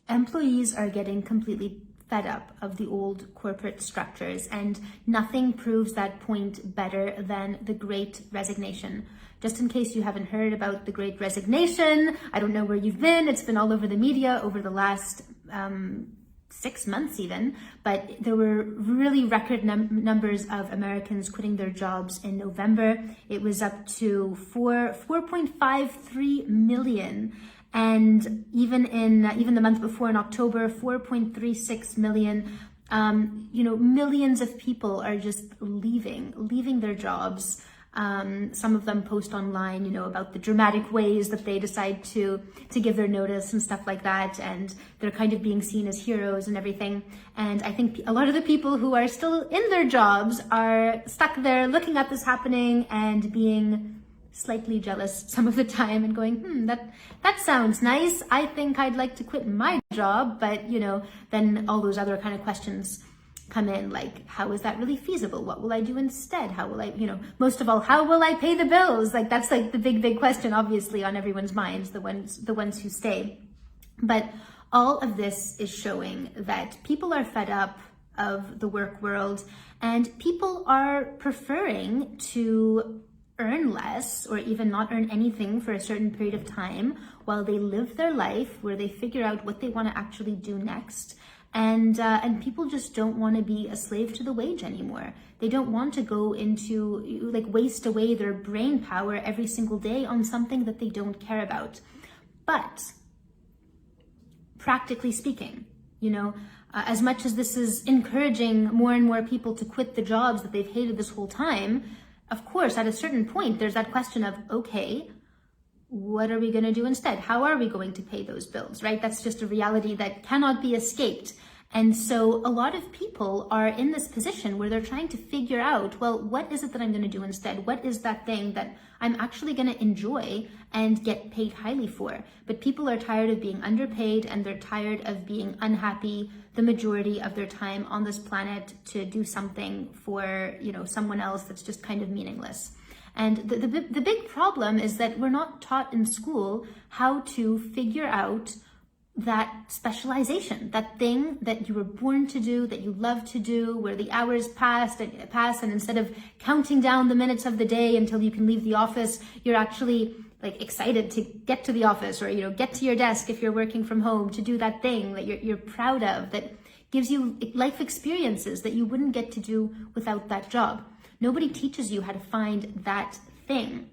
Employees are getting completely fed up of the old corporate structures, and nothing proves that point better than the Great Resignation. Just in case you haven't heard about the Great Resignation, I don't know where you've been. It's been all over the media over the last 6 months even, but there were really record numbers of Americans quitting their jobs in November. It was up to 4.53 million. And even the month before in October, 4.36 million. Millions of people are just leaving their jobs. Some of them post online, about the dramatic ways that they decide to give their notice and stuff like that. And they're kind of being seen as heroes and everything. And I think a lot of the people who are still in their jobs are stuck there looking at this happening and being slightly jealous some of the time and going, that sounds nice. I think I'd like to quit my job. But, then all those other kind of questions come in, like, how is that really feasible? What will I do instead? How will I, most of all, how will I pay the bills? Like, that's like the big question, obviously, on everyone's minds, the ones who stay. But all of this is showing that people are fed up of the work world, and people are preferring to earn less or even not earn anything for a certain period of time while they live their life, where they figure out what they want to actually do next. And people just don't want to be a slave to the wage anymore. They don't want to go into, waste away their brain power every single day on something that they don't care about. But practically speaking, as much as this is encouraging more and more people to quit the jobs that they've hated this whole time, of course, at a certain point, there's that question of, okay, what are we going to do instead? How are we going to pay those bills, right? That's just a reality that cannot be escaped. And so a lot of people are in this position where they're trying to figure out, well, what is it that I'm going to do instead? What is that thing that I'm actually going to enjoy and get paid highly for? But people are tired of being underpaid, and they're tired of being unhappy the majority of their time on this planet to do something for, someone else that's just kind of meaningless. And the big problem is that we're not taught in school how to figure out that specialization, that thing that you were born to do, that you love to do, where the hours pass, and instead of counting down the minutes of the day until you can leave the office, you're actually excited to get to the office, or get to your desk if you're working from home, to do that thing that you're proud of, that gives you life experiences that you wouldn't get to do without that job. Nobody teaches you how to find that thing.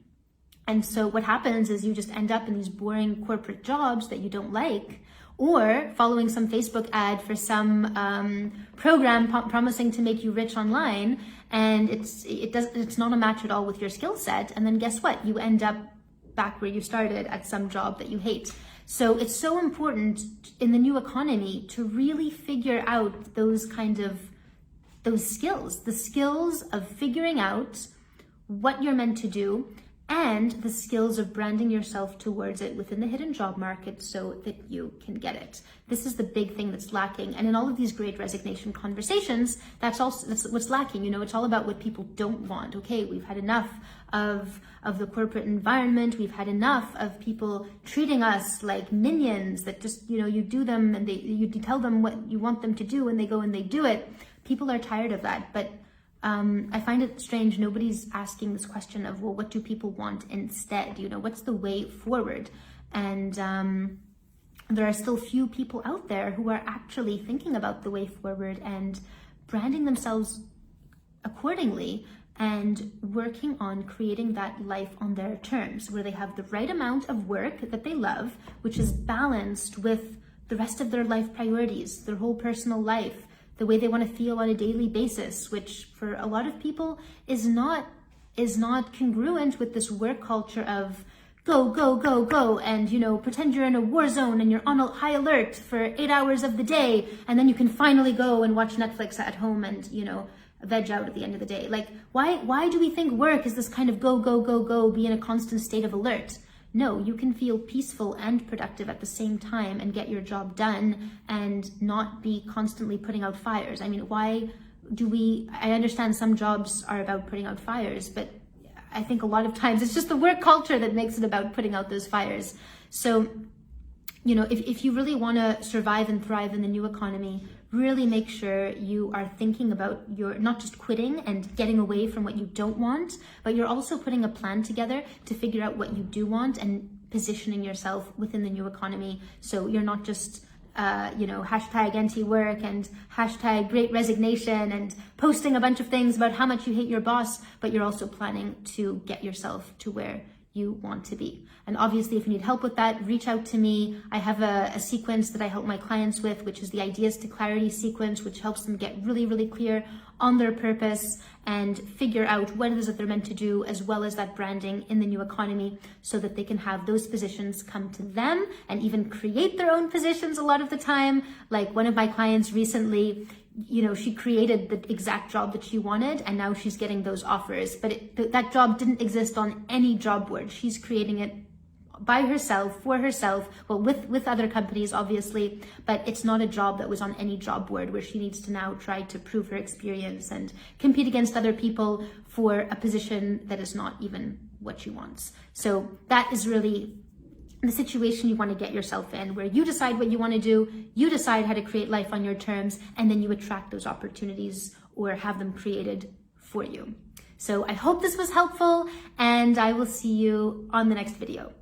And so what happens is you just end up in these boring corporate jobs that you don't like, or following some Facebook ad for some program promising to make you rich online, and it's not a match at all with your skill set. And then guess what? You end up back where you started, at some job that you hate. So it's so important in the new economy to really figure out those skills, the skills of figuring out what you're meant to do, and the skills of branding yourself towards it within the hidden job market so that you can get it. This is the big thing that's lacking. And in all of these Great Resignation conversations, that's what's lacking. It's all about what people don't want. Okay, we've had enough of the corporate environment. We've had enough of people treating us like minions that just, you do them and you tell them what you want them to do, and they go and they do it. People are tired of that. But I find it strange. Nobody's asking this question of, well, what do people want instead? What's the way forward? And there are still few people out there who are actually thinking about the way forward and branding themselves accordingly, and working on creating that life on their terms, where they have the right amount of work that they love, which is balanced with the rest of their life priorities, their whole personal life, the way they want to feel on a daily basis, which for a lot of people is not congruent with this work culture of go, go, go, go, and pretend you're in a war zone and you're on a high alert for 8 hours of the day, and then you can finally go and watch Netflix at home and veg out at the end of the day. Like, why do we think work is this kind of go, go, go, go, be in a constant state of alert? No, you can feel peaceful and productive at the same time and get your job done and not be constantly putting out fires. I mean, I understand some jobs are about putting out fires, but I think a lot of times it's just the work culture that makes it about putting out those fires. So if you really want to survive and thrive in the new economy, really make sure you are thinking about your not just quitting and getting away from what you don't want, but you're also putting a plan together to figure out what you do want and positioning yourself within the new economy. So you're not just hashtag anti-work and hashtag Great Resignation and posting a bunch of things about how much you hate your boss, but you're also planning to get yourself to where you want to be. And obviously, if you need help with that, reach out to me. I have a sequence that I help my clients with, which is the Ideas to Clarity sequence, which helps them get really, really clear on their purpose and figure out what it is that they're meant to do, as well as that branding in the new economy, so that they can have those positions come to them and even create their own positions a lot of the time. Like one of my clients recently, she created the exact job that she wanted, and now she's getting those offers. But that job didn't exist on any job board. She's creating it by herself, for herself, well, with other companies, obviously, but it's not a job that was on any job board where she needs to now try to prove her experience and compete against other people for a position that is not even what she wants. So that is really the situation you want to get yourself in, where you decide what you want to do, you decide how to create life on your terms, and then you attract those opportunities or have them created for you. So I hope this was helpful, and I will see you on the next video.